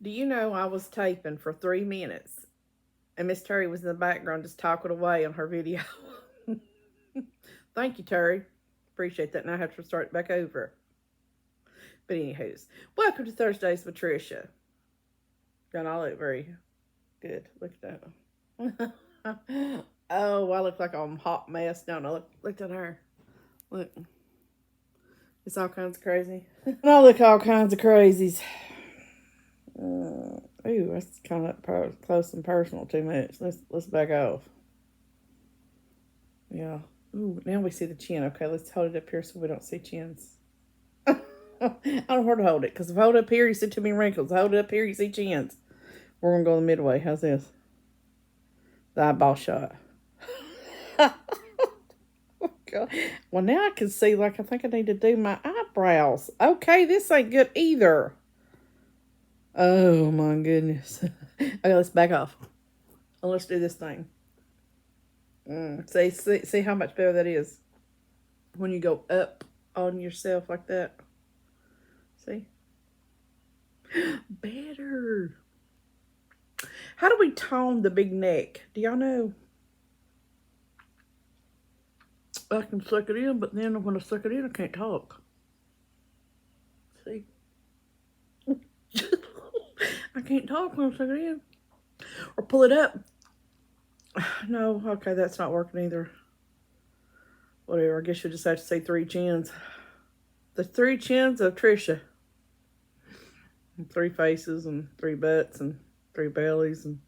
Do you know I was taping for 3 minutes and Miss Terry was in the background just talking away on her video? Thank you, Terry. Appreciate that. Now I have to start back over. But anywho's, welcome to Thursdays with Trisha. Don't all look very good. Look at that. Oh, I look like I'm a hot mess. No, look at her. Look. It's all kinds of crazy. I look all kinds of crazies. Ooh, that's kind of close and personal too much. Let's back off. Yeah. Ooh, now we see the chin. Okay, let's hold it up here so we don't see chins. I don't know where to hold it, because if I hold it up here, you see too many wrinkles. Hold it up here, you see chins. We're going to go the midway. How's this? The eyeball shot. God. Well, now I can see, like, I think I need to do my eyebrows. Okay, this ain't good either. Oh, my goodness. Okay, let's back off. And let's do this thing. See how much better that is when you go up on yourself like that. See? Better. How do we tone the big neck? Do y'all know? I can suck it in, but then when I suck it in, I can't talk. See? I can't talk when I suck it in. Or pull it up. No, okay, that's not working either. Whatever, I guess you just have to say 3 chins. The 3 chins of Trisha. And 3 faces and 3 butts and 3 bellies. And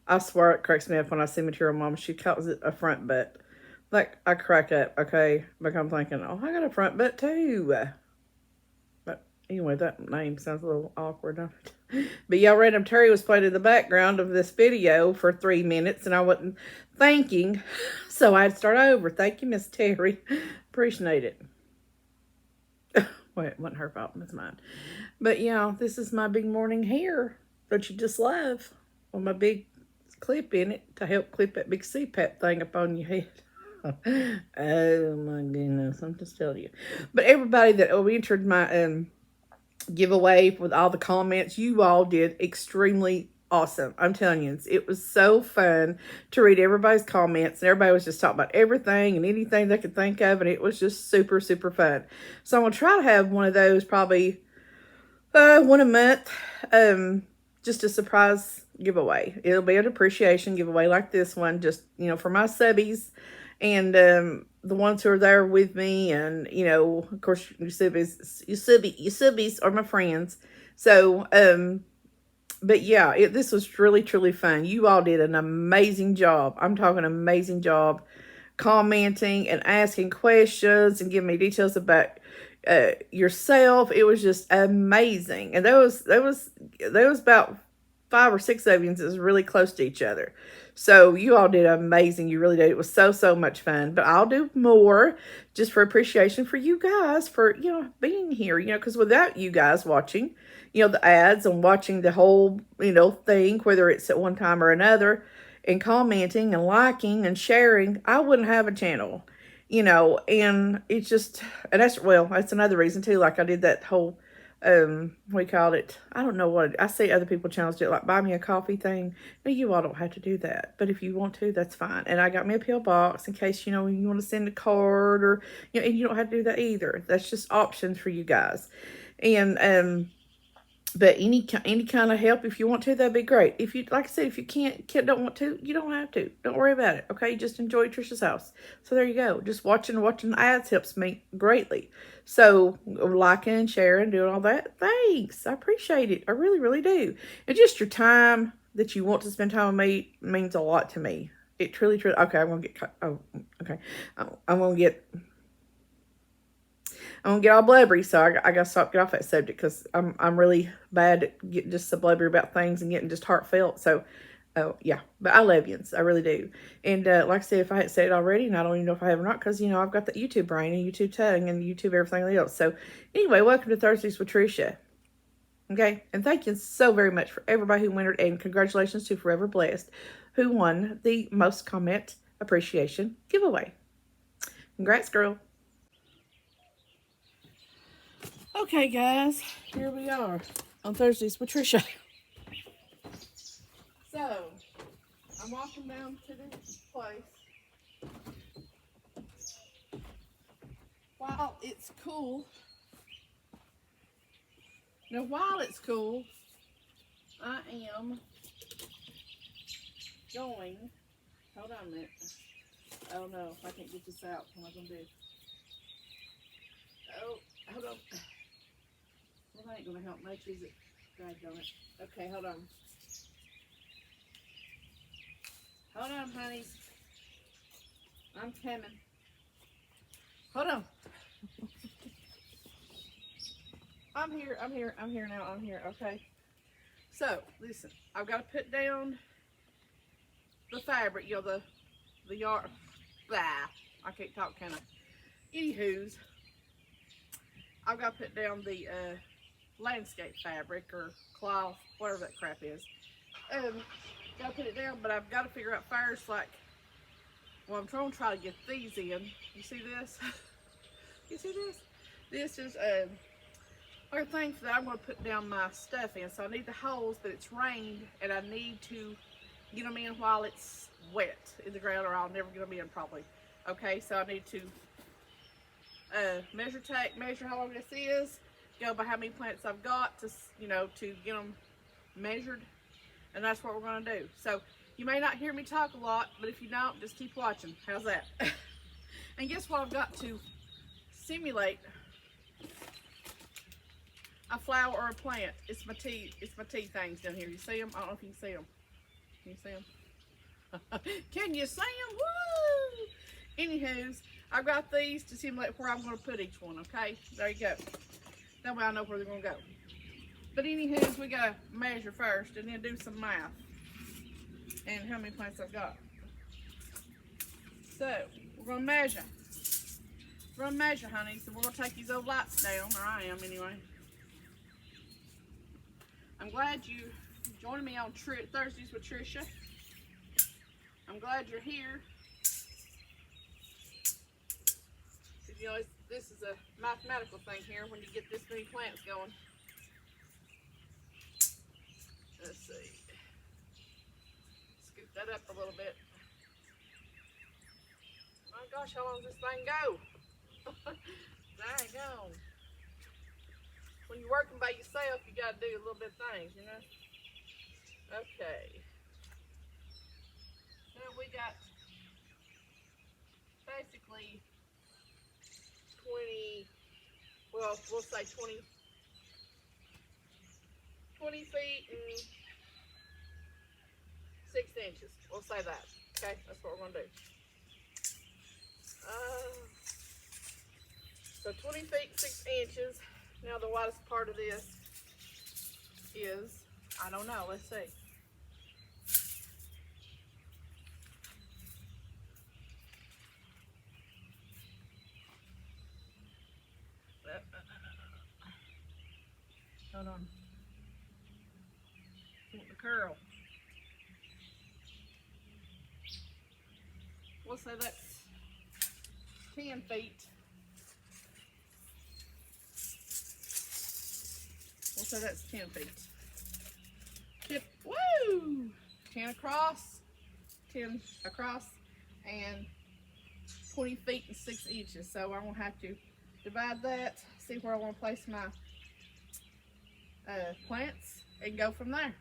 I swear it cracks me up when I see Material Mama. She calls it a front butt. Like, I crack up, okay? Like, I'm thinking, oh, I got a front butt too. But anyway, that name sounds a little awkward, don't it? But y'all, Random Terry was playing in the background of this video for 3 minutes, and I wasn't thinking, so I had to start over. Thank you, Miss Terry. Appreciate it. Wait, it wasn't her fault, it was mine. But yeah, this is my big morning hair that you just love, with my big clip in it to help clip that big CPAP thing up on your head. Oh my goodness, I'm just telling you. But everybody that entered my giveaway with all the comments, you all did extremely awesome. I'm telling you, it was so fun to read everybody's comments, and everybody was just talking about everything and anything they could think of, and it was just super, super fun. So I'm going to try to have one of those probably one a month, just a surprise giveaway. It'll be an appreciation giveaway like this one, just, you know, for my subbies and the ones who are there with me, and, you know, of course, your subbies are my friends. So, but yeah, this was really, truly fun. You all did an amazing job. I'm talking amazing job commenting and asking questions and giving me details about yourself. It was just amazing. And there was about 5 or 6 of you that was really close to each other. So you all did amazing. You really did. It was so, so much fun. But I'll do more just for appreciation for you guys for, you know, being here, you know, because without you guys watching, you know, the ads and watching the whole, you know, thing, whether it's at one time or another, and commenting and liking and sharing, I wouldn't have a channel, you know. And it's just, and that's another reason too. Like I did that whole, we called it, I don't know what, I see other people channels do it, like buy me a coffee thing. No, you all don't have to do that, but if you want to, that's fine. And I got me a P.O. box in case, you know, you want to send a card, or, you know, and you don't have to do that either. That's just options for you guys. And but any kind of help, if you want to, that'd be great. If you, like I said, if you don't want to, you don't have to. Don't worry about it, okay? Just enjoy Trisha's house. So there you go. Just watching the ads helps me greatly. So liking and sharing, doing all that, thanks. I appreciate it. I really, really do. And just your time that you want to spend time with me means a lot to me. It truly, truly. Okay, I'm gonna get. Oh, okay. I'm gonna get all blubbery, so I gotta get off that subject, because I'm really bad at getting just so blubbery about things and getting just heartfelt. So, oh yeah, but I love yous, I really do. And like I said, if I hadn't said it already, and I don't even know if I have or not, because, you know, I've got the YouTube brain and YouTube tongue and YouTube everything else. So anyway, welcome to Thursdays with Trisha. Okay, and thank you so very much for everybody who entered, and congratulations to Forever Blessed, who won the most comment appreciation giveaway. Congrats, girl. Okay, guys, here we are on Thursdays with Trisha. I'm walking down to this place. While it's cool. Now, while it's cool, I am going. Hold on a minute. Oh no, I can't get this out. What am I gonna do? Oh, hold on. Well, that ain't gonna help much, is it? Drag on it. Okay, hold on. Hold on, honeys. I'm coming. Hold on. I'm here now, okay? So, listen, I've got to put down the fabric, you know, the yard, blah, I can't talk, can I? Anywho's, I've got to put down the landscape fabric or cloth, whatever that crap is. Got to put it down, but I've got to figure out first, like, well, I'm trying to get these in. You see this? You see this? This is like a thing that I'm going to put down my stuff in. So I need the holes that it's rained, and I need to get them in while it's wet in the ground, or I'll never get them in probably. Okay, so I need to measure how long this is, go by how many plants I've got to, you know, to get them measured, and that's what we're going to do. So you may not hear me talk a lot, but if you don't, just keep watching. How's that? And guess what? I've got to simulate a flower or a plant. It's my tea things down here. You see them? I don't know if you can see them. Can you see them? Can you see them? Woo! Anywho's, I've got these to simulate where I'm going to put each one, okay? There you go. That way I know where they're going to go. But anywho's, we got to measure first and then do some math. And how many plants I've got. So, we're going to measure. We're going to measure, honey. So we're going to take these old lights down, or I am anyway. I'm glad you joined me on Thursdays with Trisha. I'm glad you're here. You know, this is a mathematical thing here when you get this many plants going. Let's see. Scoop that up a little bit. My gosh, how long does this thing go? Dang on. When you're working by yourself, you got to do a little bit of things, you know? Okay. So we got basically 20, well, we'll say 20 feet and 6 inches. We'll say that. Okay, that's what we're going to do. So 20 feet, 6 inches. Now the widest part of this is, I don't know, let's see. Hold on. Want the curl. We'll say that's 10 feet. We'll say that's 10 feet. Woo! 10 across, 10 across, and 20 feet and 6 inches. So I'm going to have to divide that, see where I want to place my plants, and go from there.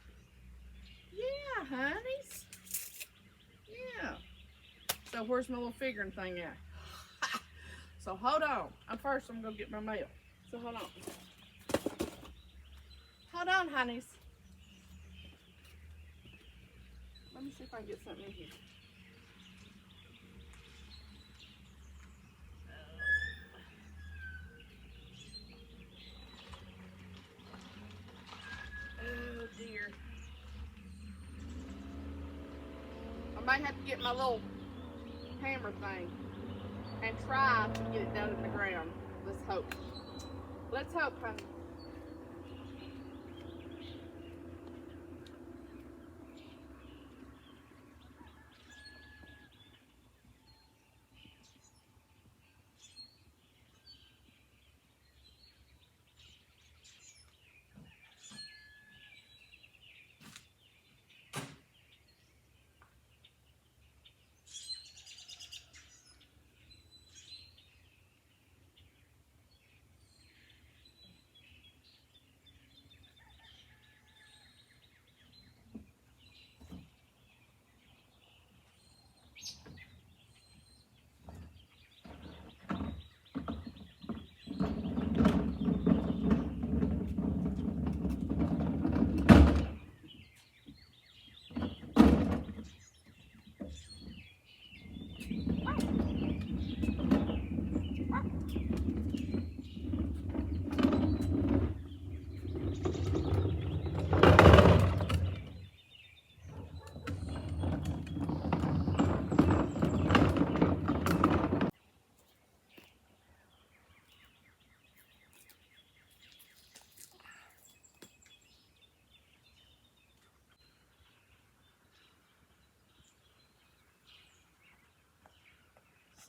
Yeah, honeys. Yeah. So where's my little figuring thing at? So hold on. First I'm going to get my mail. So hold on. Hold on, honeys. Let me see if I can get something in here. Oh dear. I might have to get my little hammer thing and try to get it down in the ground. Let's hope. Let's hope, honey.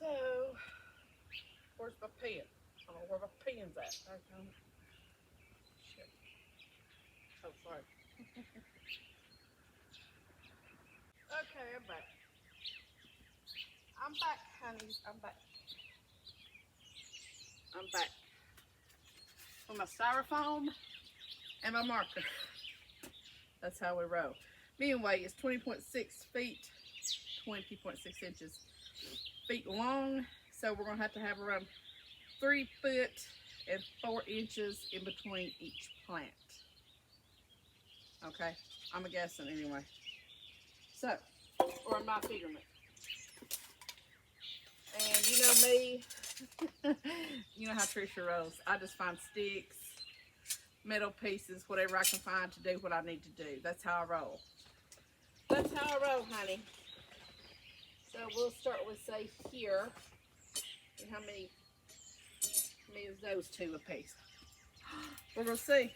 So, where's my pen? I don't know where my pen's at. Okay. Shit. Oh, sorry. Okay, I'm back. I'm back, honey. I'm back. I'm back. With my styrofoam and my marker. That's how we roll. Anyway, it's 20.6 feet, 20.6 inches feet long. So we're gonna have to have around 3 foot and 4 inches in between each plant. Okay, I'm guessing anyway. So, or am I figuring it? And you know me, you know how Trisha rolls. I just find sticks, metal pieces, whatever I can find to do what I need to do. That's how I roll. That's how I roll, honey. So we'll start with, say, here. And how many is those two a piece? We're going to see.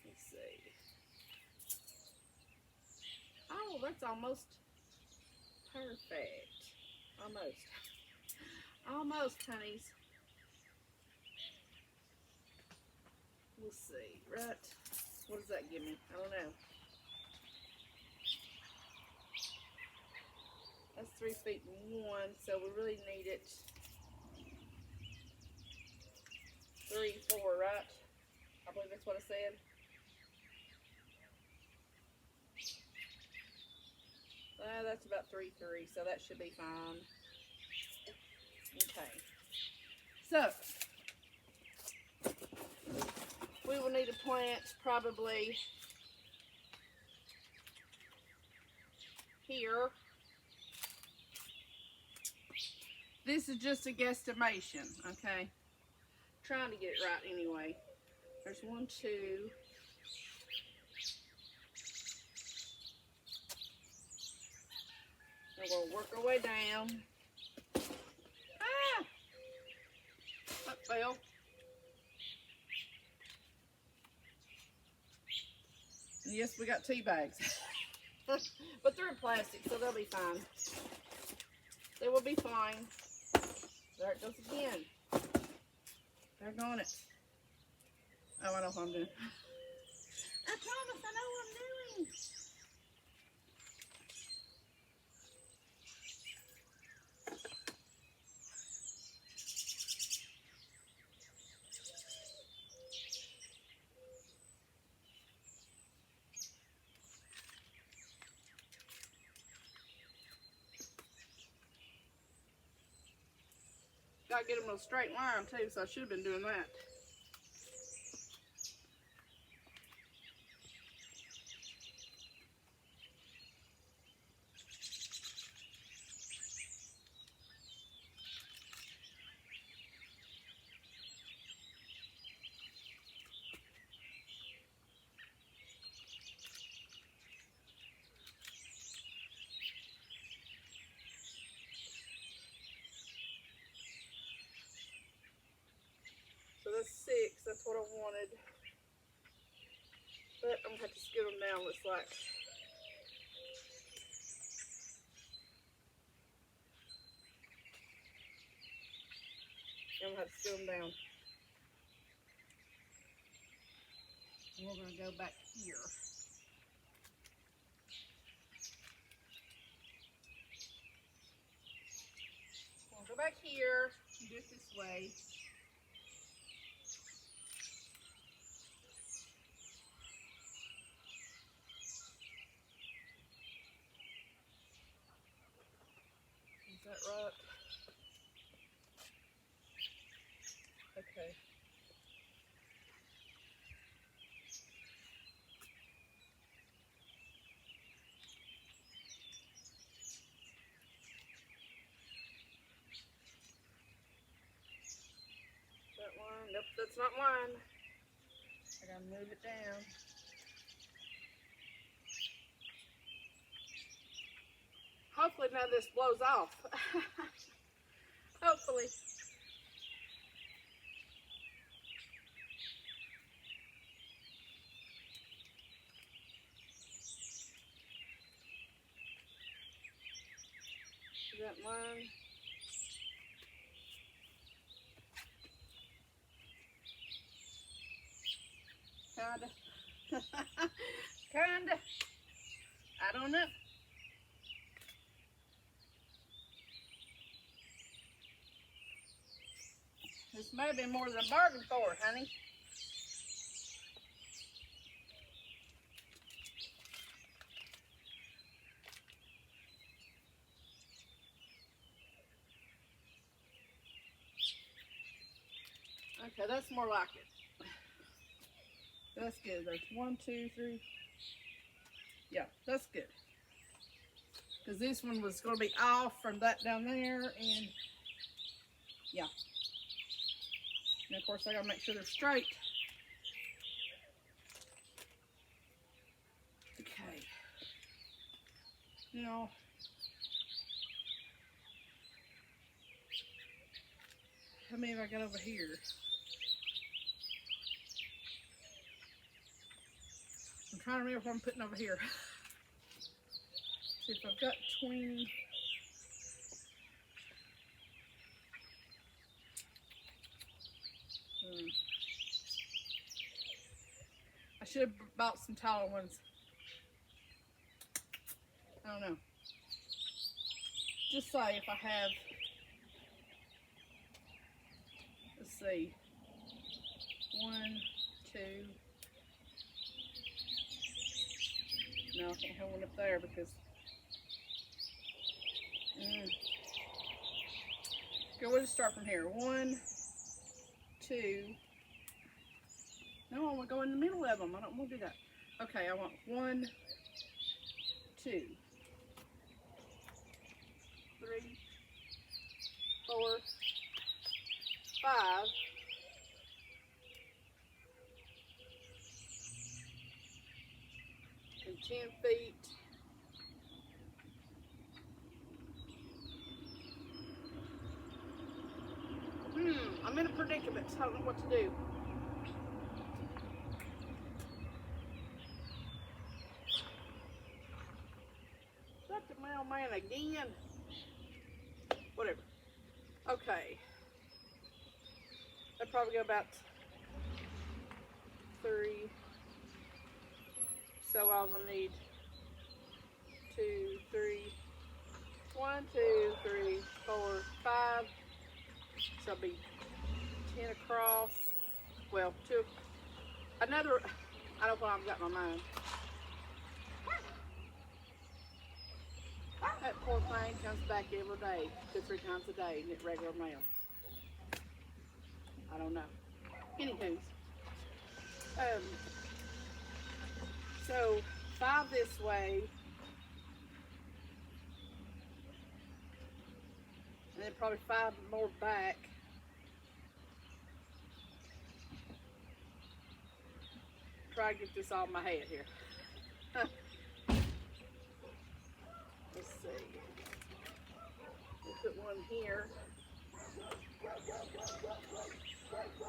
Let's see. Oh, that's almost perfect. Almost. Almost, honeys. We'll see, right? What does that give me? I don't know. That's 3 feet and 1, so we really need it 3, 4, right? I believe that's what I said. That's about 3, 3, so that should be fine. Okay. So, we will need to plant probably here. This is just a guesstimation, okay? Trying to get it right anyway. There's 1, 2. And we'll work our way down. Ah! That fell. And yes, we got tea bags. But they're in plastic, so they'll be fine. They will be fine. There it goes again. They're on it. Oh, I know what I'm doing. I promise I know what I'm doing. Gotta get them in a straight line too, so I should have been doing that. So that's 6, that's what I wanted. But I'm gonna have to scoot them down, looks like. I'm gonna have to scoot them down. And we're gonna go back here. We'll go back here and do it this way. Is that right? Okay. That line? Nope, that's not line. I gotta move it down. Hopefully none of this blows off. Hopefully. that line. Kinda. Kinda. I don't know. This may be more than I bargained for, honey. Okay, that's more like it. That's good. There's 1, 2, 3. Yeah, that's good. Because this one was going to be off from that down there, and yeah. And of course, I got to make sure they're straight. Okay. Now, how many have I got over here? I'm trying to remember what I'm putting over here. See if I've got 20. I should have bought some taller ones. I don't know. Just say if I have, let's see, 1, 2. No, I can't have one up there because. Okay, we'll just start from here. 1, 2. No, I want to go in the middle of them. I don't want to do that. Okay, I want 1, 2, 3, 4, 5. And 10 feet. I'm in a predicament, so I don't know what to do. Is that the mailman again? Whatever. Okay. I'd probably go about 3. So I will need 2, 3, 1, 2, 3, 4, 5. So it'll be 10 across. Well, 2. Another. I don't know what I've got in my mind. That poor thing comes back every day, 2 or 3 times a day, and get regular mail. I don't know. Anywho. So 5 this way, and then probably 5 more back. Try to get this off my head here. Let's see. We'll put one here.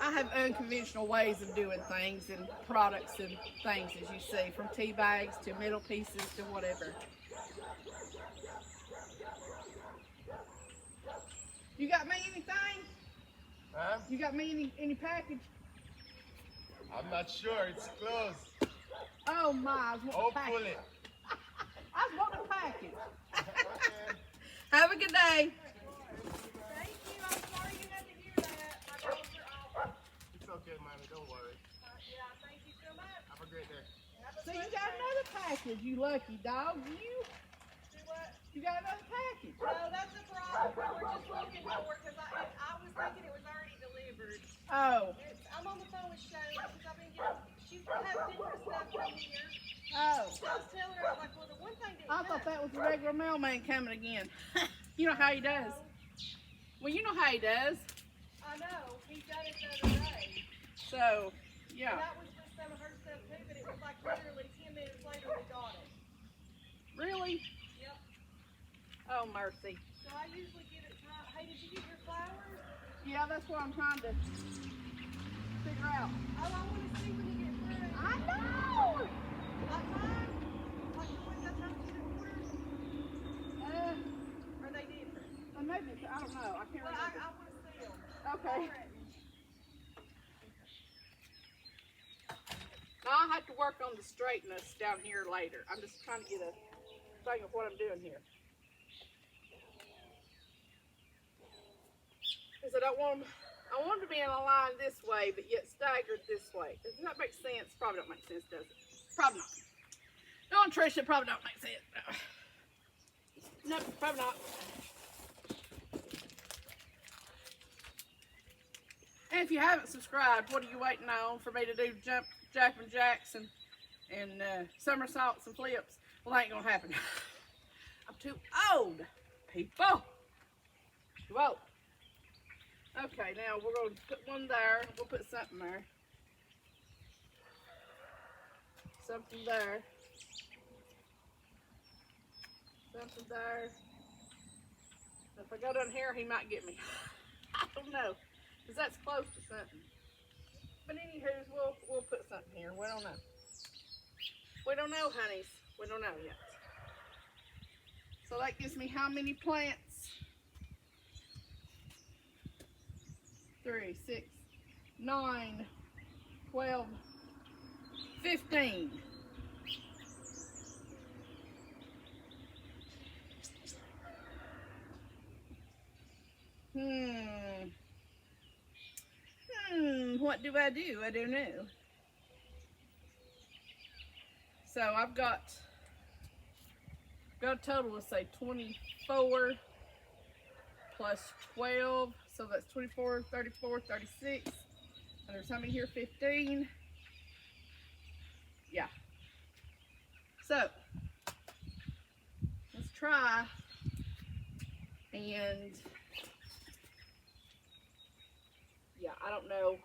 I have unconventional ways of doing things and products and things, as you see, from tea bags to middle pieces to whatever. You got me anything? Huh? You got me any package? I'm not sure. It's closed. Oh my! I was wanting a package. Hopefully. I was wanting a package. Okay. Have a good day. Thank you. I'm sorry you had to hear that. My dogs are off. It's okay, Mommy. Don't worry. Yeah, thank you so much. Have a great day. So you got another package, you lucky dog. Do what? You got another package. No, that's a problem. We're just looking for it because I was thinking it was already delivered. Oh. I'm on the phone with Shane because I've been getting, she has different stuff from here. Oh. So I was telling her, I was like, well, the one thing that I thought that was the regular mailman coming again. You know how he does. Well, you know how he does. I know. He done it the other day. So, yeah. And that was for some of her stuff too, but it was like literally 10 minutes later we got it. Really? Yep. Oh, mercy. So I usually give it time. Hey, did you get your flowers? Yeah, that's what I'm trying to figure out. Oh, I want to see when you get through. I know! Like mine? Like the ones I told you to order? Or are they different? Okay. Now I have to work on the straightness down here later. I'm just trying to get a thing of what I'm doing here. Because I want them to be in a line this way, but yet staggered this way. Does that make sense? Probably don't make sense, does it? Probably not. No, Trisha, probably don't make sense. No, probably not. And if you haven't subscribed, what are you waiting on for me to do jumping jacks and somersaults and flips? Well, that ain't gonna happen. I'm too old, people. Too old. Okay, now we're gonna put one there. We'll put something there. Something there. Something there. If I go down here, he might get me. I don't know. Because that's close to something. But anywho, we'll put something here. We don't know. We don't know, honeys. We don't know yet. So that gives me how many plants? 3, 6, 9, 12, 15. What do? I don't know. So I've got a total of, say, 24 plus 12. So that's 24, 34, 36. And there's how many here? 15. Yeah. So let's try and yeah, I don't know.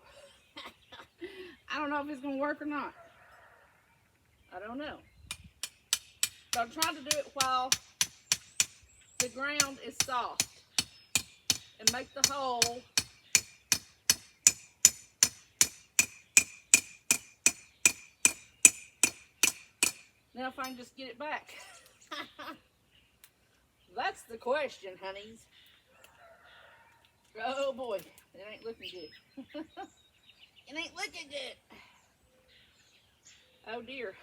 I don't know if it's gonna work or not. I don't know. But I'm trying to do it while the ground is soft and make the hole now if I can just get it back. That's the question, honeys. Oh boy, it ain't looking good. It ain't looking good. Oh dear.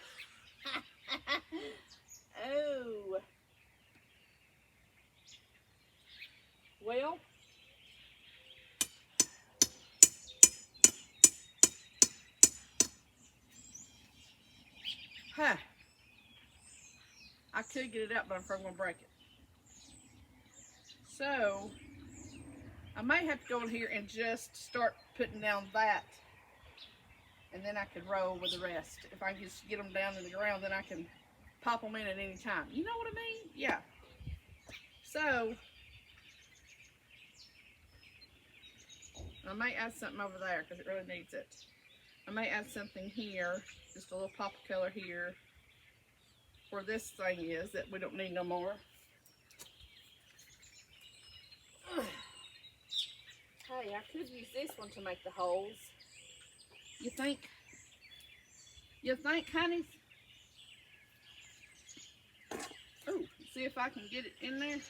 Oh. Well. Huh. I could get it out, but I'm afraid I'm going to break it. So, I may have to go in here and just start putting down that. And then I could roll with the rest. If I can just get them down in the ground, then I can pop them in at any time. You know what I mean? Yeah. So, I may add something over there because it really needs it. I may add something here, just a little pop of color here, where this thing is that we don't need no more. Hey, I could use this one to make the holes. You think? You think, honeys? Oh, see if I can get it in there.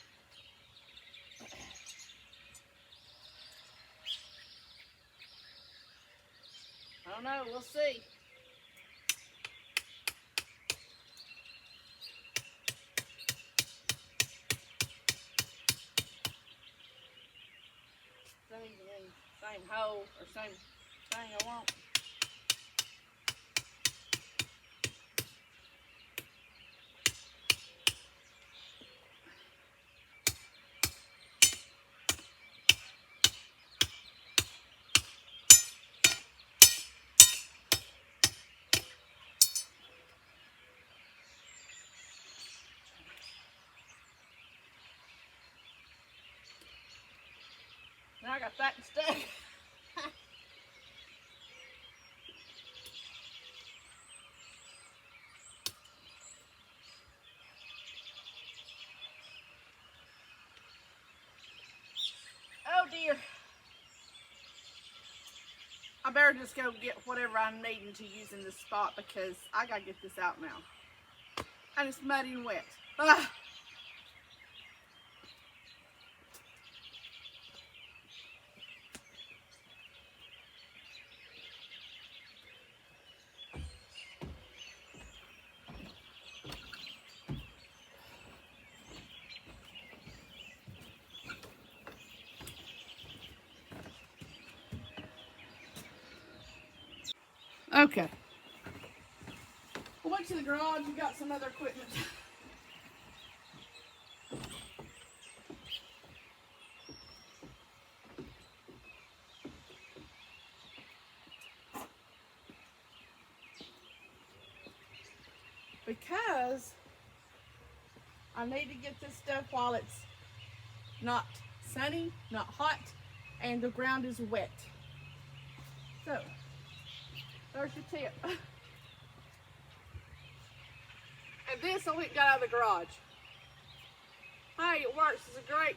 I don't know, we'll see. Same hole or same thing I want. Now I got that instead. Oh dear. I better just go get whatever I'm needing to use in this spot because I gotta get this out now. And it's muddy and wet. Ah. Okay. We went to the garage and got some other equipment. Because I need to get this stuff while it's not sunny, not hot, and the ground is wet. So, there's your tip. And this I went and got out of the garage. Hey, it works. It's a great,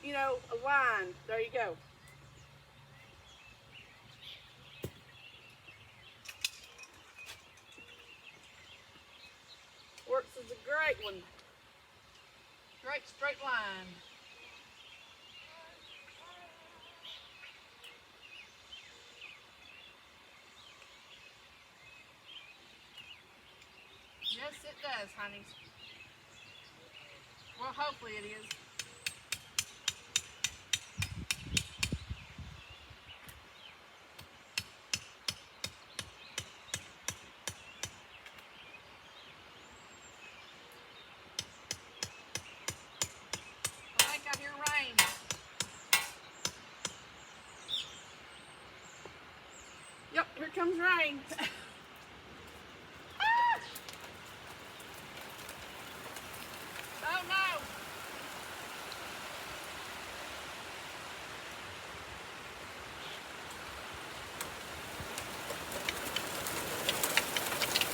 you know, a wine. There you go. Works as a great one. Great straight line. Yes, it does, honey. Well, hopefully it is. I think I hear rain. Yep, here comes rain. Ah! Oh no!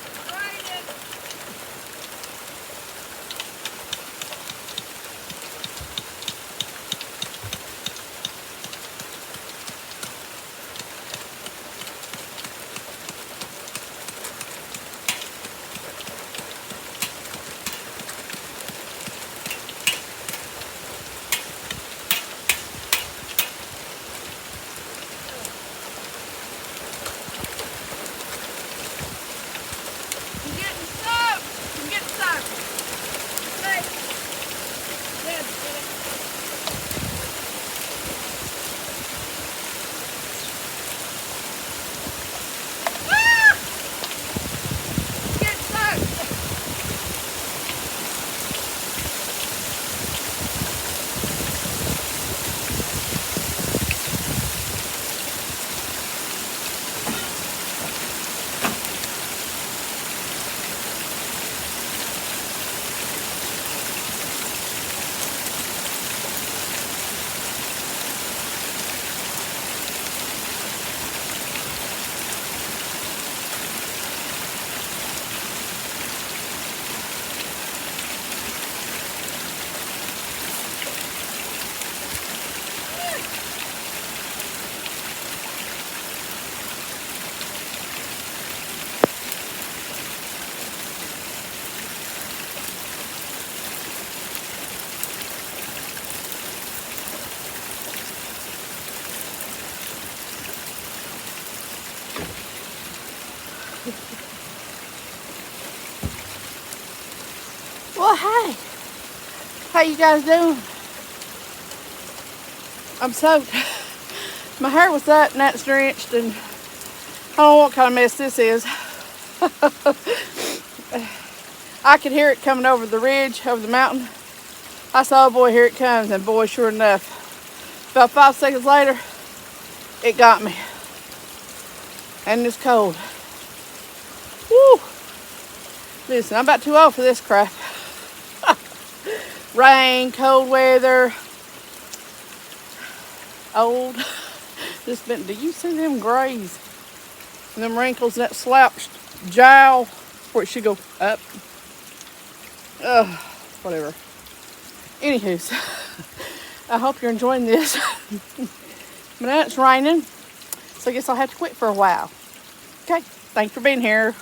It's raining. I'm getting soaked. I'm getting soaked. Hey. Dad, get it. Ah! I'm getting soaked. Well, hey. How you guys doing? I'm soaked. My hair was up and that's drenched, and I don't know what kind of mess this is. I could hear it coming over the ridge, over the mountain. I saw, oh boy, here it comes, and boy, sure enough, about 5 seconds later, it got me. And it's cold. Woo! Listen, I'm about too old for this crap. Rain, cold weather, old. Just been, do you see them grays? And them wrinkles, that slouched jowl where it should go up. Ugh, whatever. Anywho, I hope you're enjoying this. But now it's raining, so I guess I'll have to quit for a while. Okay, thanks for being here.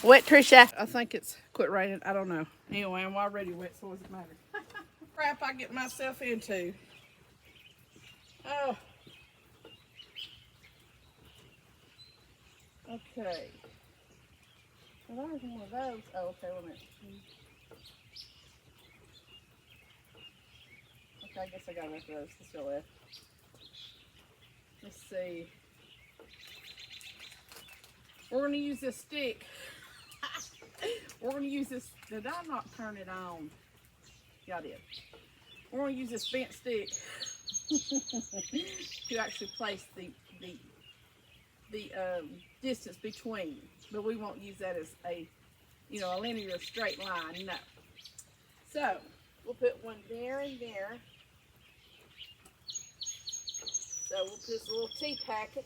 Wet Trisha. I think it's quit raining. I don't know. Anyway, I'm already wet, so it doesn't matter. Crap I get myself into. Oh. Okay. Well, there's one of those. Oh, okay, wait a minute. Okay, I guess I got enough of those to still left. Let's see. We're going to use this stick. We're going to use this. Did I not turn it on? Yeah, I did. We're going to use this bent stick to actually place the distance between. But we won't use that as a, you know, a linear straight line. No. So we'll put one there and there. So we'll put this little tea packet,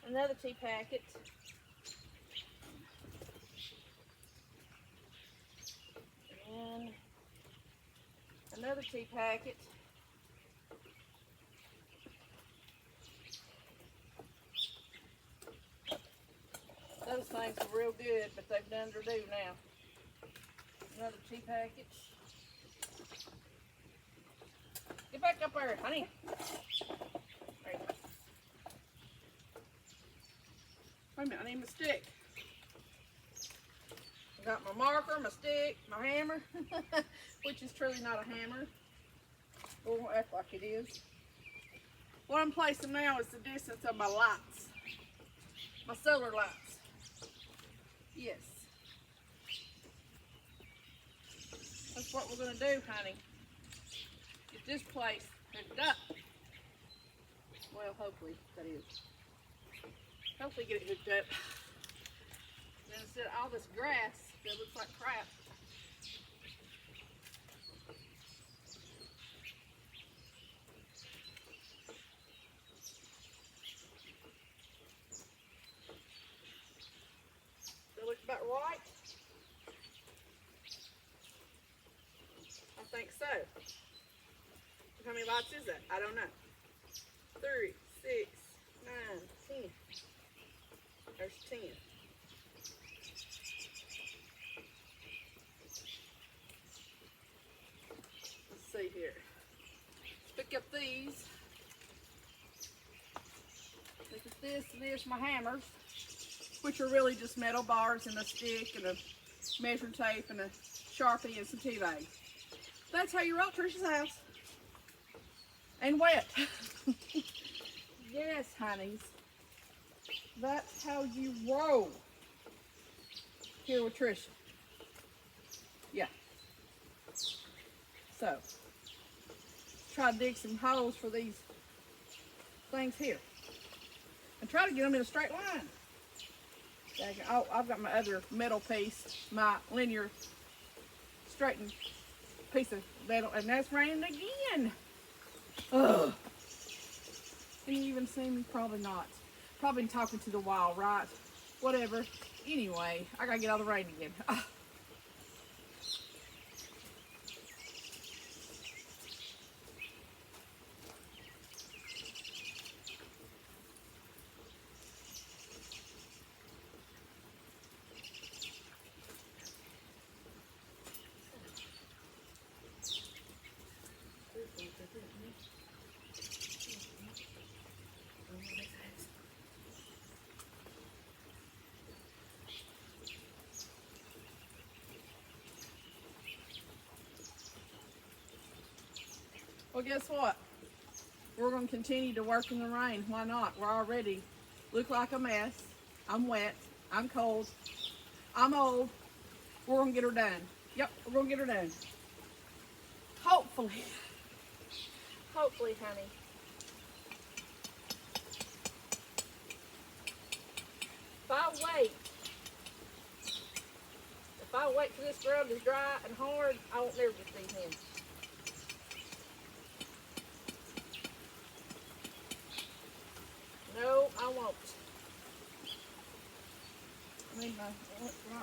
another tea packet, and another tea packet. Those things are real good, but they've done their due now. Another tea packet. Get back up there, honey. There you go. Wait a minute, I need my stick. I got my marker, my stick, my hammer, which is truly not a hammer. But we'll act like it is. What I'm placing now is the distance of my lights. My solar lights. Yes. That's what we're going to do, honey. Get this place hooked up. Well, hopefully, that is. Hopefully get it hooked up. Then instead of all this grass that looks like crap. That looks about right. I think so. How many lights is that? I don't know. 3, 6, 9, 10. There's 10. Let's see here. Let's pick up these. Look at this, and there's my hammers, which are really just metal bars and a stick and a measuring tape and a Sharpie and some tea bags. That's how you roll Trisha's house. And wet. Yes, honeys. That's how you roll here with Trisha. Yeah. So, try to dig some holes for these things here. And try to get them in a straight line. Oh, I've got my other metal piece, my linear straightened piece of metal, and that's raining again. Ugh. Can you even see me? Probably not. Probably talking to the wall, right? Whatever. Anyway, I gotta get out of the rain again. Well, guess what? We're going to continue to work in the rain. Why not? We're already look like a mess. I'm wet. I'm cold. I'm old. We're going to get her done. Yep, we're going to get her done. Hopefully. Hopefully, honey. If I wait till this scrub is dry and hard, I won't never get these in. No, I won't. I need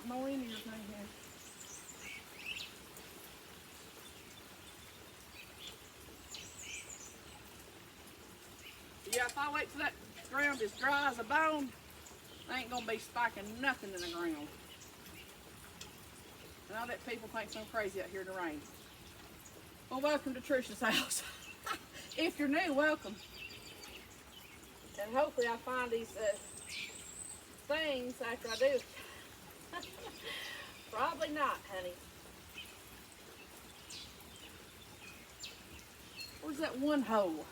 my linear thing here. Yeah, if I wait till that ground is dry as a bone, I ain't gonna be spiking nothing in the ground. And I bet people think I'm crazy out here in the rain. Well, welcome to Trisha's house. If you're new, welcome. And hopefully I find these things after I do. Probably not, honey. Where's that one hole?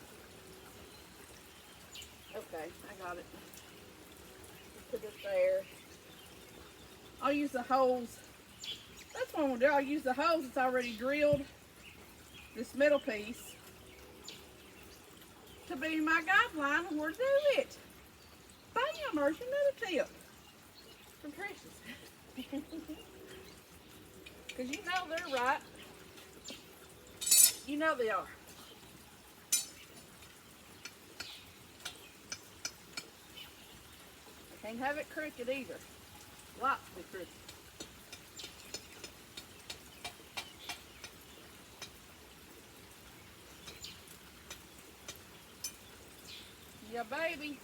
Okay, I got it. Put this I'll use the holes. That's what I'm gonna do. I'll use the holes that's already drilled, this middle piece, to be my guideline on where to do it. Bam, there's another tip from Trisha. Because you know they're right. You know they are. Can't have it crooked either. Lots to be crooked. Yeah, baby.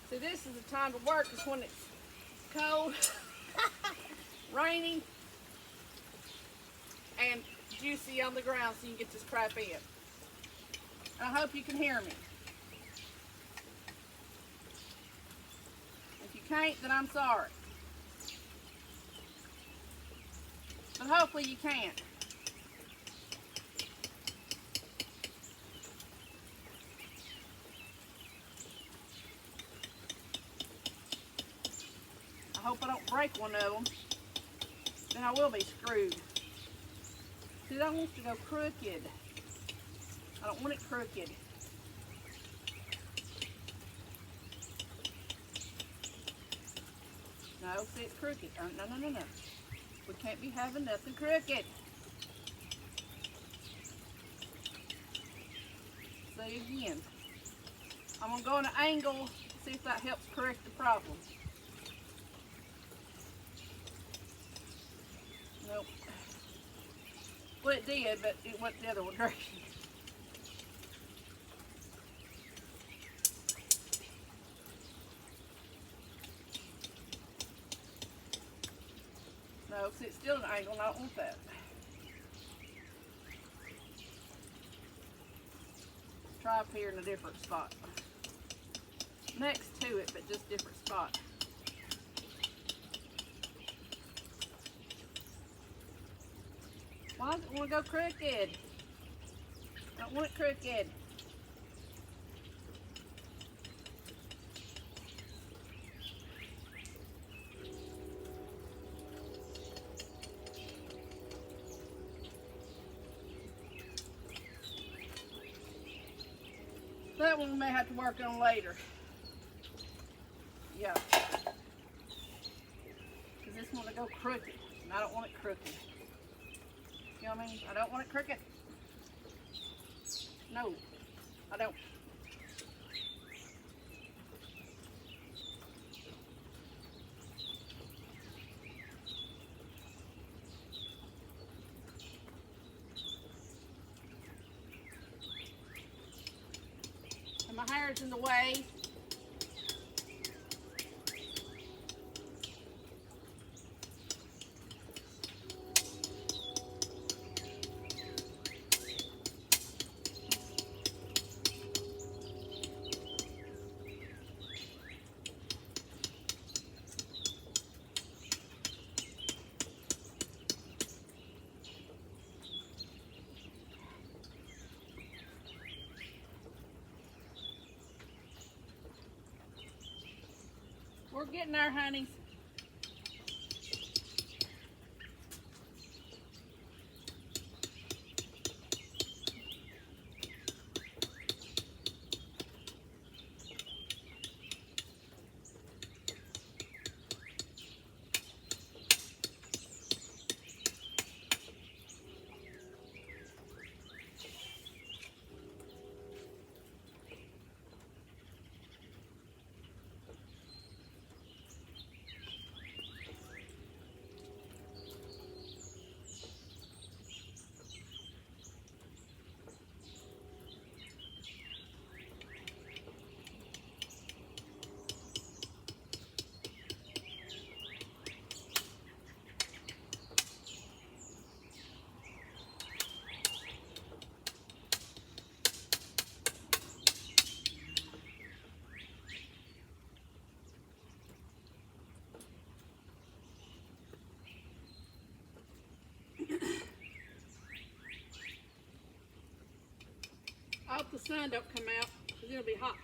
See, this is the time to work, is when it's cold, rainy, and juicy on the ground so you can get this crap in. I hope you can hear me. If you can't, then I'm sorry. But hopefully you can. I hope I don't break one of them. Then I will be screwed. See, I want to go crooked. I don't want it crooked. No, see, it's crooked. No. We can't be having nothing crooked. See again. I'm going to go on an angle, see if that helps correct the problem. Nope. Well, it did, but it went the other direction. No, see, it's still an angle, and I don't want that. Try up here in a different spot. Next to it, but just different spot. Why does it want to go crooked? I don't want it crooked. That one we may have to work on later. Yeah. Because this one will go crooked, and I don't want it crooked. You know what I mean? I don't want it crooked. No, I don't. And my hair is in the way. We're getting our honeys. I hope the sun don't come out because it'll be hot.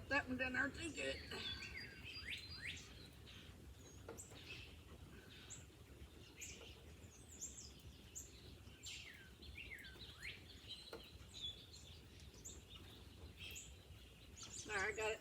Got that one down there too good. There, I got it.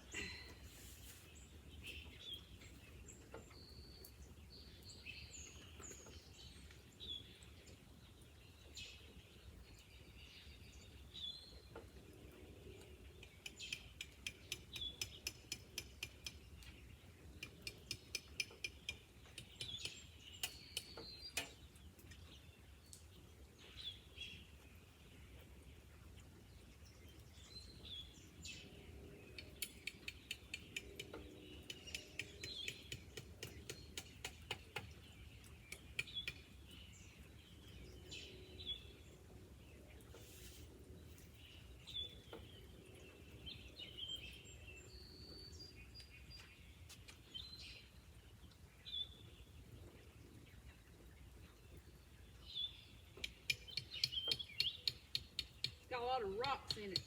Got a lot of rocks in it.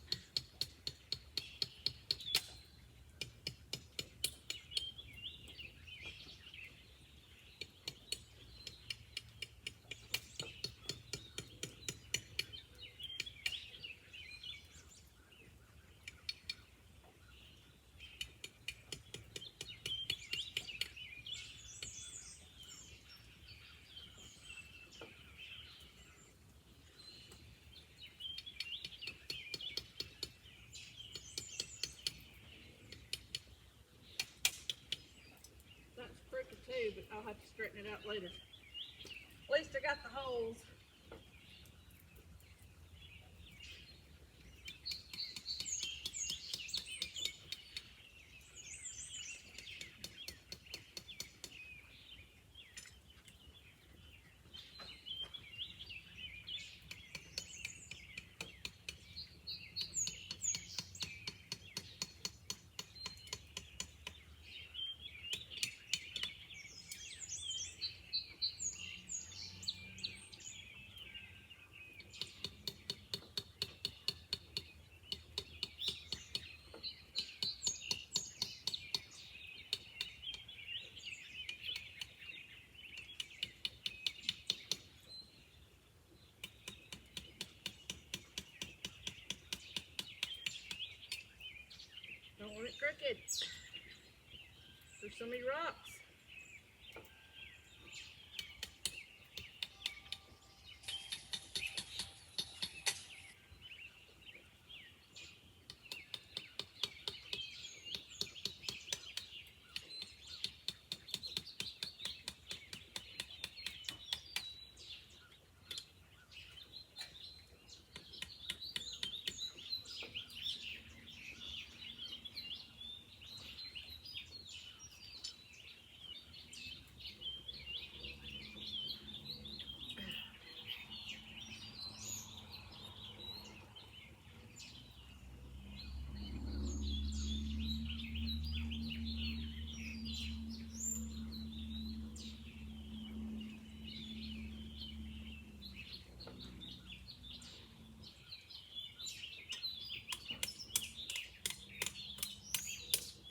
That's crooked too, but I'll have to straighten it out later. At least I got the holes. Don't want it crooked. There's so many rocks.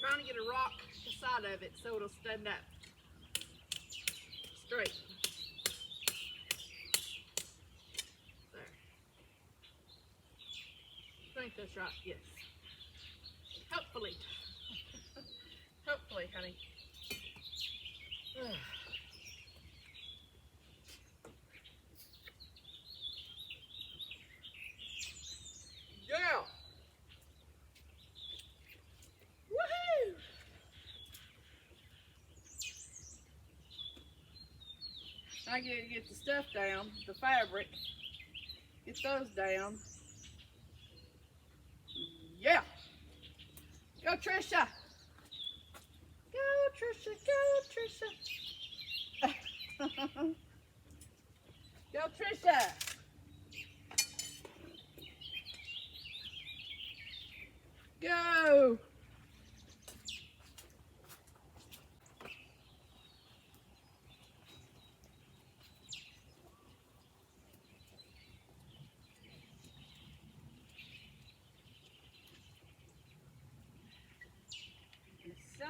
Trying to get a rock beside of it so it'll stand up straight. There. I think that's right, yes. Hopefully. Hopefully, honey. Yeah! Woohoo! I get the stuff down, the fabric, get those down. Yeah! Go Trisha! Go Trisha, go Trisha! Go Trisha! Go!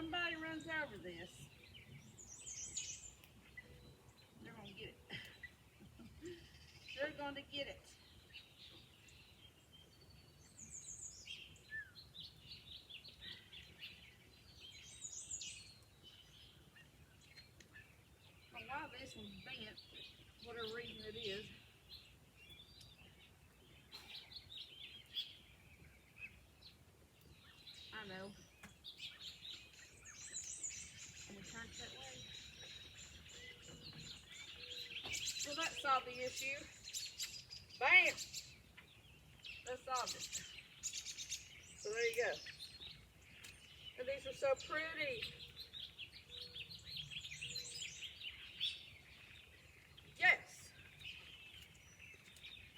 somebody runs over this, they're gonna get it. They're going to get it. I don't know why this one's bent, whatever reason it is. I know. And we turned that way. Well, that solved the issue. Bam! That solved it. So there you go. And these are so pretty. Yes.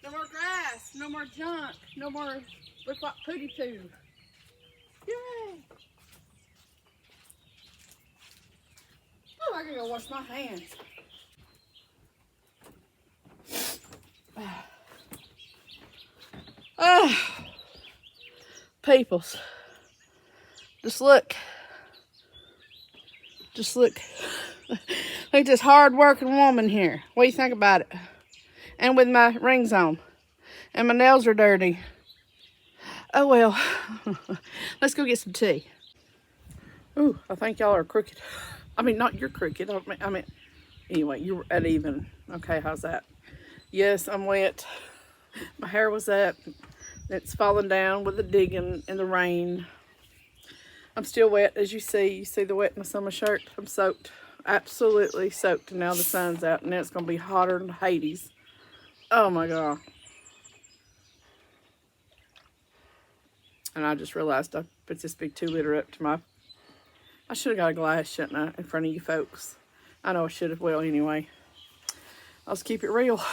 No more grass, no more junk, no more look like pooty poo. Yay! Oh, I gotta go wash my hands. Peoples. Just look. Look at this hard-working woman here. What do you think about it? And with my rings on. And my nails are dirty. Oh, well. Let's go get some tea. Ooh, I think y'all are crooked. I mean, not you're crooked. I mean, anyway, you're at even. Okay, how's that? Yes, I'm wet. My hair was up. It's falling down with the digging and the rain. I'm still wet, as you see. You see the wetness on my shirt? I'm soaked. Absolutely soaked. And now the sun's out, and now it's going to be hotter than Hades. Oh, my God. And I just realized I put this big 2-liter up to my... I should have got a glass, shouldn't I, in front of you folks. I know I should have. Well, anyway. I'll just keep it real.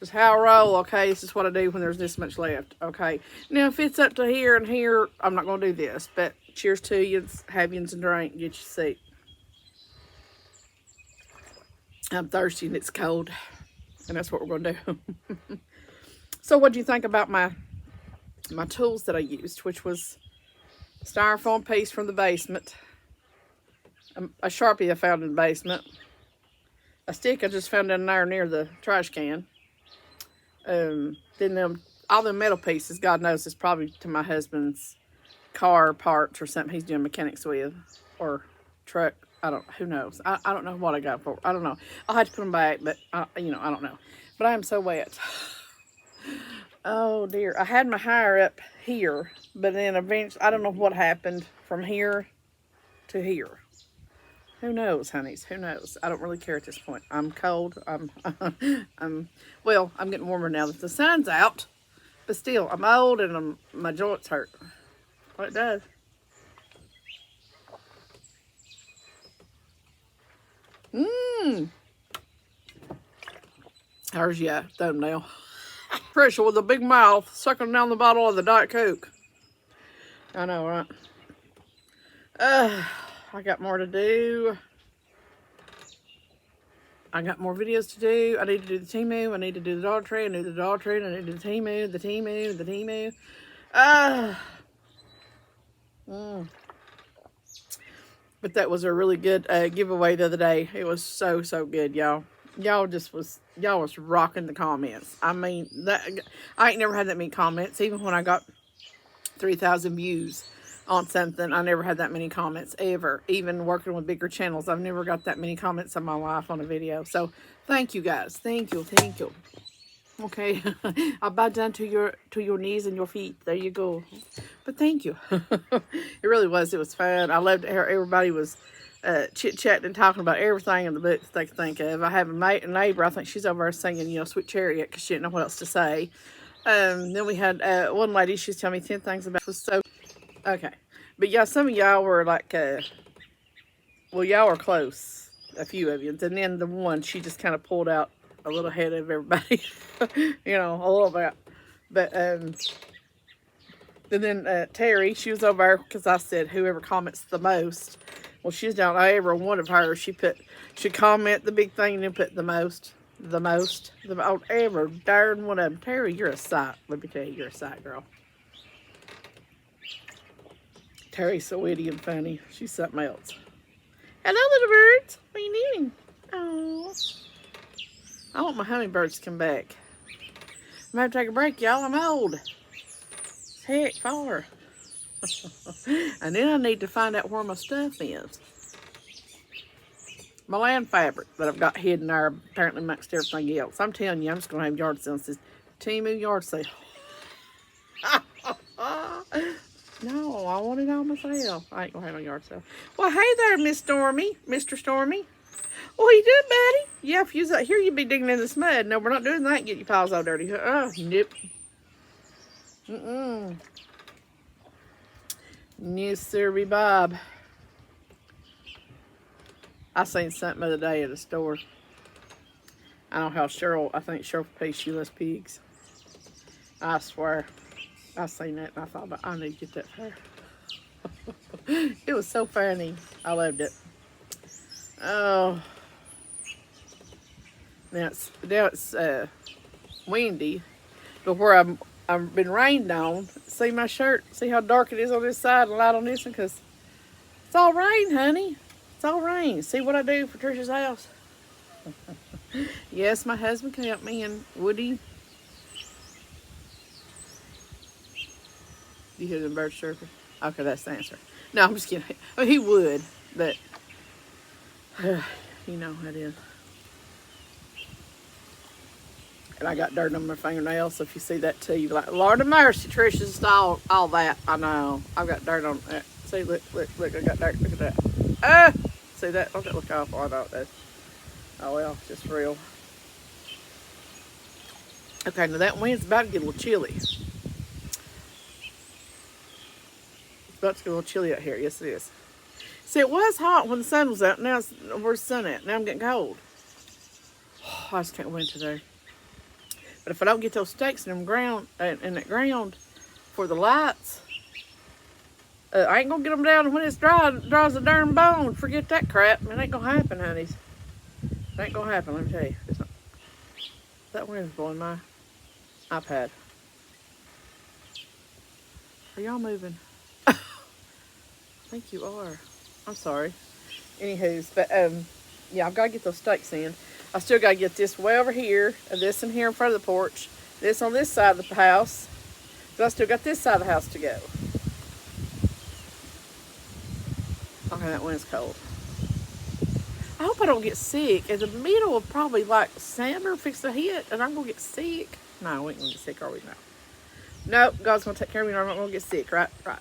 Just how I roll, okay? This is what I do when there's this much left, okay? Now, if it's up to here and here, I'm not going to do this. But cheers to you. Have you some drink. Get your seat. I'm thirsty and it's cold. And that's what we're going to do. So what do you think about my tools that I used, which was styrofoam piece from the basement, a Sharpie I found in the basement, a stick I just found down there near the trash can, then all the metal pieces, God knows it's probably to my husband's car parts or something he's doing mechanics with, or truck, who knows, I don't know what I got for, I don't know, I'll have to put them back, but I don't know, but I am so wet. Oh dear, I had my hair up here, but then eventually, I don't know what happened from here to here. Who knows, honeys? Who knows? I don't really care at this point. I'm cold. Well, I'm getting warmer now that the sun's out, but still, I'm old and my joints hurt. Well, it does. There's your thumbnail. Trisha with a big mouth sucking down the bottle of the Diet Coke. I know, right? I got more to do. I got more videos to do. I need to do the Temu. I need to do the dog tree. I need to do the dog tree. I need to do the Temu, the Temu, the Temu. But that was a really good giveaway the other day. It was so good, y'all. Y'all was rocking the comments. I mean, I ain't never had that many comments. Even when I got 3,000 views on something, I never had that many comments ever. Even working with bigger channels, I've never got that many comments in my life on a video. So thank you guys. Thank you. Okay, I'll bow down to your knees and your feet. There you go. But thank you. It really was. It was fun. I loved how everybody was chit-chatting and talking about everything in the book that they could think of. I have a neighbor, I think she's over there singing, Sweet Chariot, because she didn't know what else to say. Then we had one lady, she was telling me 10 things about it. Was so, okay. But yeah, some of y'all were like, well, y'all were close, a few of you. And then the one, she just kind of pulled out a little ahead of everybody, a little bit. But, and then Terry, she was over there, because I said, whoever comments the most. Well, she's down every one of hers. She comment the big thing and then put the most, every darn one of them. Terry, you're a sight. Let me tell you, you're a sight, girl. Terry's so witty and funny. She's something else. Hello, little birds. What are you doing? Oh, I want my hummingbirds to come back. I'm going to take a break, y'all. I'm old. Heck, far. And then I need to find out where my stuff is. My land fabric that I've got hidden there apparently makes everything else. I'm telling you, I'm just going to have yard sale. It says Temu yard sale. No, I want it all myself. I ain't going to have no yard sale. Well, hey there, Miss Stormy. Mr. Stormy. What you doing, buddy? Yeah, if you's out here, you'd be digging in this mud. No, we're not doing that. Get your paws all dirty. Nope. Yes, sir, Bob. I seen something the other day at the store. I don't know how I think Cheryl P. She loves pigs. I swear. I seen that and I thought, I need to get that for her. It was so funny. I loved it. Oh. Now it's windy. But where I've been rained on, see my shirt? See how dark it is on this side and light on this one? Because it's all rain, honey. It's all rain. See what I do for Trisha's house? Yes, my husband can help me. And Woody, you hear them birds chirping? Okay, that's the answer. No, I'm just kidding. Oh, he would, but you know how it is. And I got dirt on my fingernails, so if you see that too, you're like, Lord of mercy, Trisha's all that. I know. I've got dirt on that. See, look, I got dirt. Look at that. See that? Don't that look awful? I know it does. Oh well, it's just real. Okay, now that wind's about to get a little chilly. It's about to get a little chilly out here. Yes, it is. See, it was hot when the sun was out. Now where's the sun at? Now I'm getting cold. I just can't win today. But if I don't get those stakes in that ground for the lights, I ain't gonna get them down when it's dry. It dries the darn bone. Forget that crap. It ain't gonna happen, honeys. It ain't gonna happen. Let me tell you. It's not. That wind's blowing my iPad. Are y'all moving? I think you are. I'm sorry. Anywho's, but yeah, I've got to get those stakes in. I still got to get this way over here, and this in here in front of the porch, this on this side of the house. But I still got this side of the house to go. Okay, that wind's cold. I hope I don't get sick. In the middle of probably like summer fix to hit, and I'm going to get sick. No, we ain't going to get sick, are we? No. Nope, God's going to take care of me, and I'm not going to get sick, right? Right.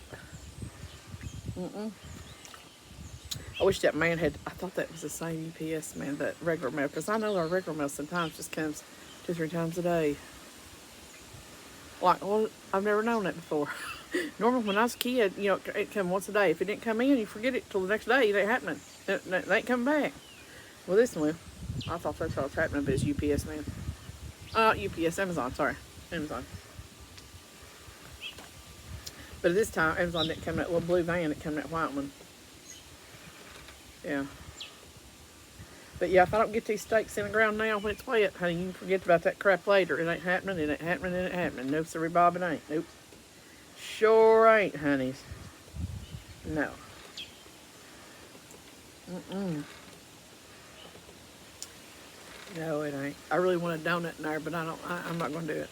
I wish that man had, I thought that was the same UPS man, that regular mail, because I know our regular mail sometimes just comes 2-3 times a day. Like, well, I've never known that before. Normally when I was a kid, you know, it come once a day. If it didn't come in, you forget it till the next day. It ain't happening. It ain't coming back. Well, this one, I thought that's what was happening, but it's UPS man. UPS, Amazon, sorry. Amazon. But this time, Amazon didn't come in that little blue van, it came in that white one. Yeah. But yeah, if I don't get these stakes in the ground now when it's wet, honey, you can forget about that crap later. It ain't happening, it ain't happening, it ain't happening. No, sorry, Bob, it ain't. Nope. Sure ain't, honeys. No. No, it ain't. I really want a donut in there, but I'm not going to do it.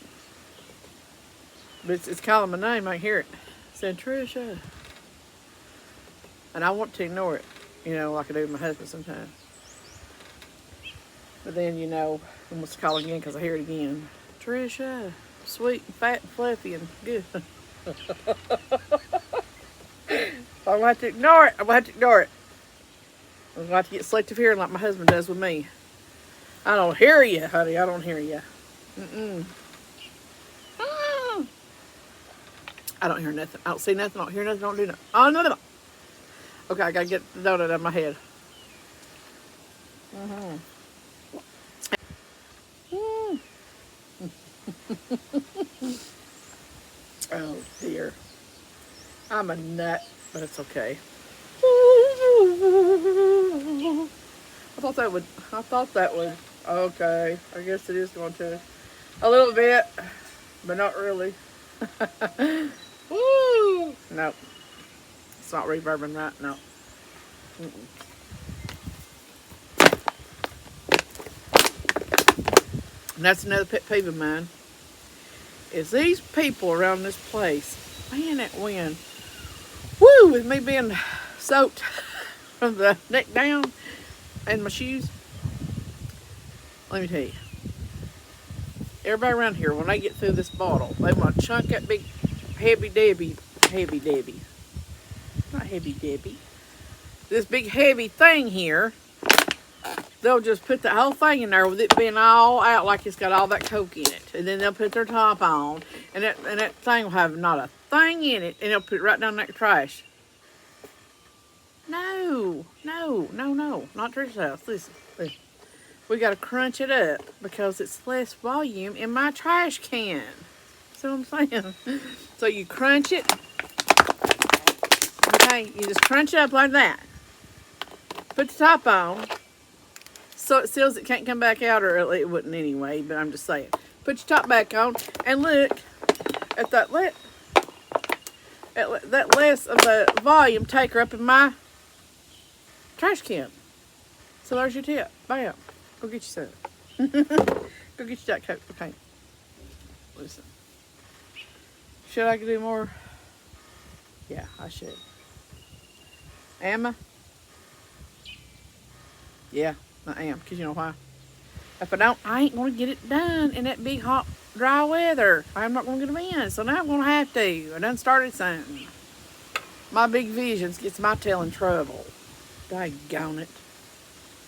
But it's calling my name. I hear it. It said, Trisha. And I want to ignore it, you know, like I do with my husband sometimes. But then, you know, I must call again because I hear it again. Trisha, sweet and fat and fluffy and good. I'm going to have to ignore it. I'm going to have to ignore it. I'm going to have to get selective hearing like my husband does with me. I don't hear you, honey. I don't hear you. I don't hear nothing. I don't see nothing. I don't hear nothing. I don't do nothing. Oh, no. Okay, I got to get the donut out of my head. Oh, dear. I'm a nut, but it's okay. I thought that would, okay. I guess it is going to. A little bit, but not really. Woo! Nope. It's not reverbing right. No. And that's another pet peeve of mine. Is these people around this place, man, that wind, woo, with me being soaked from the neck down and my shoes. Let me tell you, everybody around here, when they get through this bottle, they want to chunk that big heavy Debbie, not heavy Debbie, this big heavy thing here. They'll just put the whole thing in there with it being all out like it's got all that Coke in it. And then they'll put their top on. And that thing will have not a thing in it. And they'll put it right down in that trash. No. Not Trisha's house. Listen. We got to crunch it up because it's less volume in my trash can. See what I'm saying? So you crunch it. Okay, you just crunch it up like that. Put the top on. So it seals it can't come back out, or it wouldn't anyway, but I'm just saying. Put your top back on and look at that less of the volume taker up in my trash can. So there's your tip. Bam. Go get you some. Go get you that Coke. Okay. Listen. Should I do more? Yeah, I should. Am I? Yeah. I am, because you know why? If I don't, I ain't going to get it done in that big, hot, dry weather. I'm not going to get them in, so now I'm going to have to. I done started something. My big visions gets my tail in trouble. Daggone it.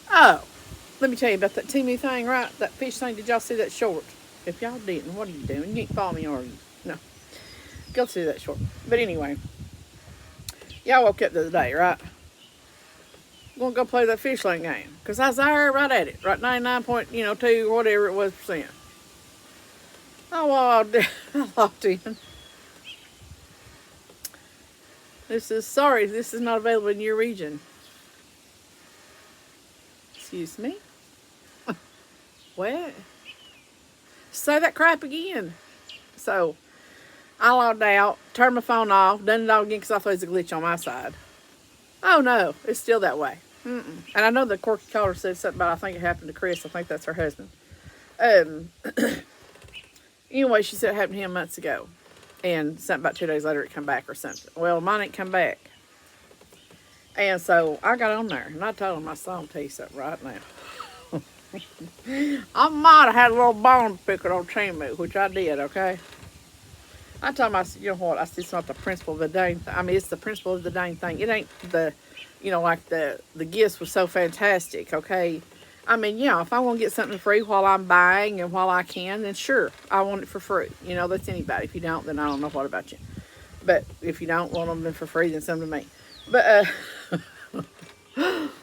Oh, let me tell you about that Timu thing, right? That fish thing. Did y'all see that short? If y'all didn't, what are you doing? You ain't follow me, are you? No. Go see that short. But anyway, y'all woke up the other day, right? Gonna go play that fish line game. Because I was there right at it. Right 99.2 or whatever it was percent. Oh, well, I locked in. This is not available in your region. Excuse me? What? Say that crap again. So, I logged out, turned my phone off, done it all again because I thought it was a glitch on my side. Oh no, it's still that way. And I know the quirky caller said something about, I think it happened to Chris. I think that's her husband. Anyway, she said it happened to him months ago. And something about 2 days later it come back or something. Well, mine ain't come back. And so I got on there and I told him, I saw him tell you something right now. I might have had a little bone picker on Timu, which I did, okay? I told him, I said, you know what? I said, it's not the principle of the dang thing. I mean, it's the principle of the dang thing. It ain't the, like the gifts were so fantastic, okay? I mean, yeah, if I want to get something free while I'm buying and while I can, then sure, I want it for free. You know, that's anybody. If you don't, then I don't know what about you. But if you don't want them for free, then send them to me. But,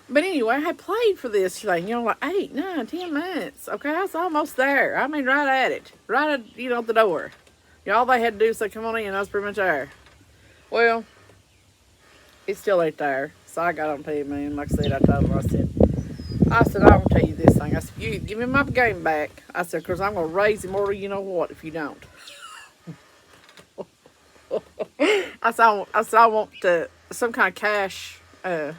but anyway, I had played for this thing, like 8, 9, 10 months. Okay, I was almost there. I mean, right at it. Right at, the door. All they had to do is say, come on in. I was pretty much there. Well, it still ain't there. So I got on to you, man. Like I said, I told him, I said, I'm going to tell you this thing. I said, you give me my game back. I said, because I'm going to raise him or you know what if you don't. I said, I want some kind of cash, I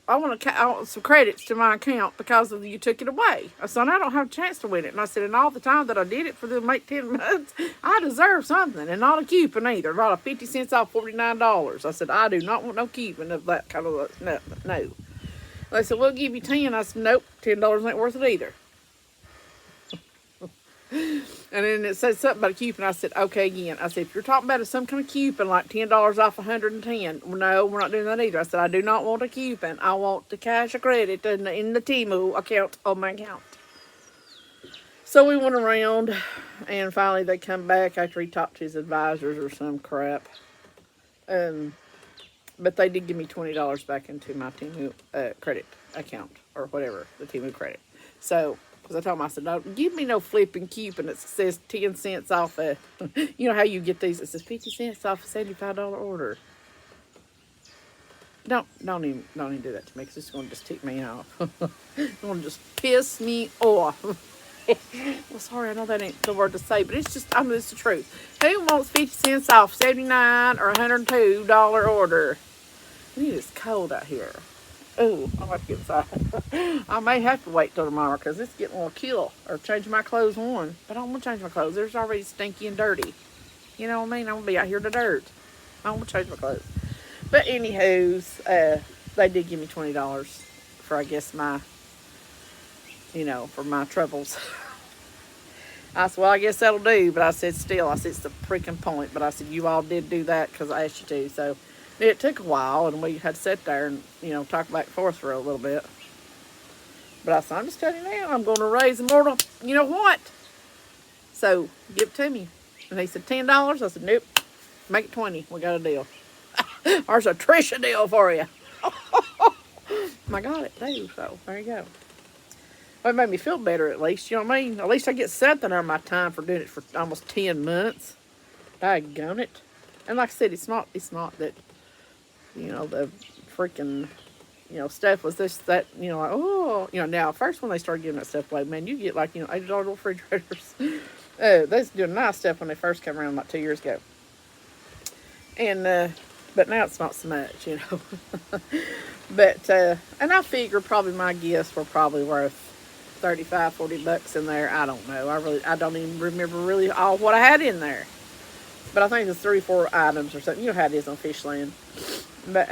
want some credits to my account because of you took it away. I said, I don't have a chance to win it. And I said, and all the time that I did it for them 10 months, I deserve something. And not a coupon either. Not a 50 cents off $49. I said, I do not want no coupon of that kind of nothing. No. They said, we'll give you 10. I said, nope, $10 ain't worth it either. And then it said something about a coupon. I said, okay, again. I said, if you're talking about some kind of coupon, like $10 off 110, no, we're not doing that either. I said, I do not want a coupon. I want the cash or credit in the Timu account on my account. So we went around, and finally they come back after he talked to his advisors or some crap. But they did give me $20 back into my Timu credit account or whatever, the Timu credit. So, because I told him, I said, don't give me no flipping coupon that says 10 cents off you know how you get these, it says 50 cents off a $75 order. Don't even do that to me, because it's going to just tick me off. It's going to just piss me off. Well, sorry, I know that ain't the word to say, but it's just, I mean, it's the truth. Who wants 50 cents off $79 or $102 order? It is cold out here. Ooh, I'm about to get inside. I may have to wait till tomorrow because it's getting a little chill. Or change my clothes on. But I don't want to change my clothes. They're already stinky and dirty. You know what I mean? I'm going to be out here in the dirt. I don't want to change my clothes. But anywho's, they did give me $20 for, I guess, my, for my troubles. I said, well, I guess that'll do. But I said, still, I said, it's the freaking point. But I said, you all did do that because I asked you to. So it took a while, and we had to sit there and, talk back and forth for a little bit. But I said, I'm just telling you now, I'm going to raise them more. You know what? So give it to me. And he said, $10. I said, nope, make it 20. We got a deal. There's a Trisha deal for you. I got it too, so there you go. Well, it made me feel better at least, you know what I mean? At least I get something out of my time for doing it for almost 10 months. Daggone it. And like I said, it's not that, the freaking, stuff was this, that, like, oh, now, first when they started giving that stuff away, man, you get like, $80 refrigerators. They was doing nice stuff when they first came around like 2 years ago. And, but now it's not so much, But, and I figure probably my gifts were probably worth $35, $40 in there. I don't know. I don't even remember really all what I had in there. But I think it's 3 or 4 items or something. You know how it is on Fishland. But,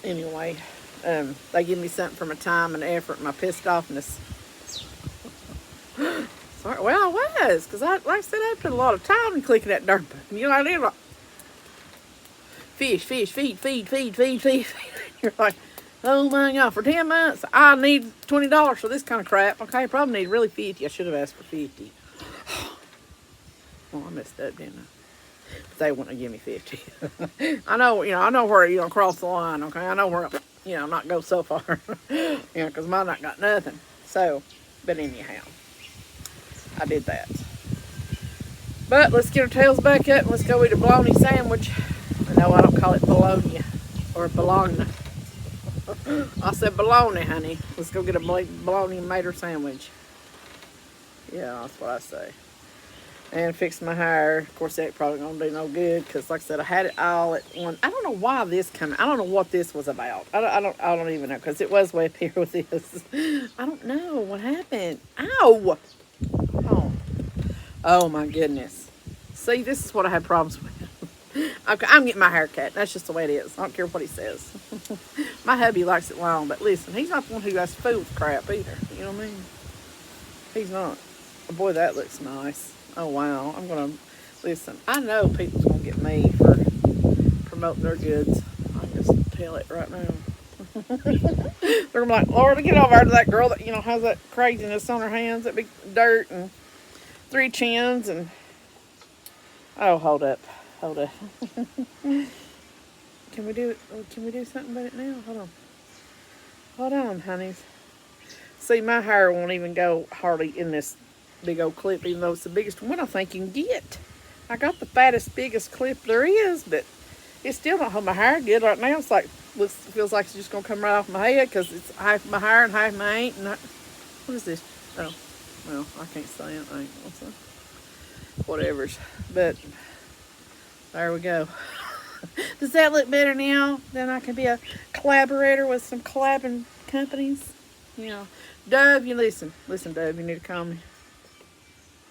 anyway, they give me something for my time and effort and my pissed offness. Sorry. Well, I was, because like I said, I put a lot of time in clicking that dirt button. I did like, fish, feed. You're like, oh my God, for 10 months, I need $20 for this kind of crap. Okay, I probably need really 50. I should have asked for 50. Well, I messed up, didn't I? But they wouldn't give me 50. I know where, cross the line, okay? I know where, not go so far. Because mine not got nothing. So, but anyhow, I did that. But let's get our tails back up and let's go eat a bologna sandwich. No, I don't call it bologna or bologna. I said bologna, honey. Let's go get a bologna mater sandwich. Yeah, that's what I say. And fix my hair. Of course, that probably gonna do no good because, like I said, I had it all at one. I don't know why this came. I don't know what this was about. I don't even know because it was way up here with this. I don't know what happened. Ow! Oh my goodness. See, this is what I had problems with. Okay, I'm getting my hair cut. That's just the way it is. I don't care what he says. My hubby likes it long, but listen, he's not the one who has to fool with crap either. You know what I mean? He's not. Oh, boy, that looks nice. Oh, wow. I'm going to, listen, I know people's going to get me for promoting their goods. I can just tell it right now. They're going to be like, Lord, get over to that girl that, has that craziness on her hands, that big dirt and 3 chins and, oh, hold up. Can we do something about it now? Hold on, honeys. See, my hair won't even go hardly in this big old clip, even though it's the biggest one I think you can get. I got the fattest, biggest clip there is, but it still don't hold my hair good right now. It's like, feels like it's just gonna come right off my head because it's half my hair and half my ain't. And what is this? Oh, well, I can't say it. Whatever's, but. There we go. Does that look better now? Then I can be a collaborator with some collabing companies. Dove, you listen. Listen, Dove, you need to call me.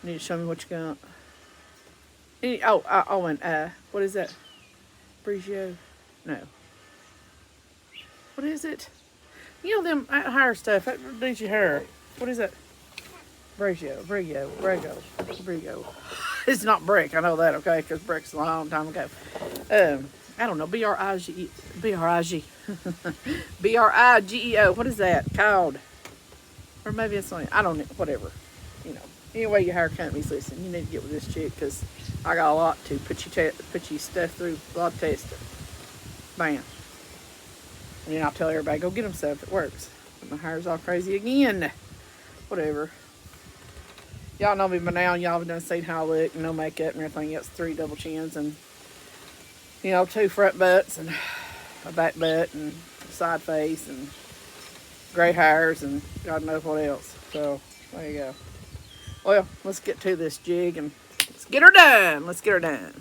You need to show me what you got. And what is that? Brigio? No. What is it? Them hair stuff. That does your hair. What is that? Brigo. It's not brick, I know that, okay, because brick's a long time ago. I don't know, B-R-I-G-E-O. B-R-I-G-E-O, what is that called? Or maybe it's something, I don't know, whatever. Anyway, your hair companies, listen, you need to get with this chick, because I got a lot to put you stuff through, a lot of testing. Bam. And then I'll tell everybody, go get them stuff that works. But my hair's all crazy again. Whatever. Y'all know me by now, y'all have done seen how I look, no makeup and everything else, 3 double chins and, 2 front butts and a back butt and side face and gray hairs and God knows what else. So, There you go. Well, let's get to this jig and let's get her done. Let's get her done.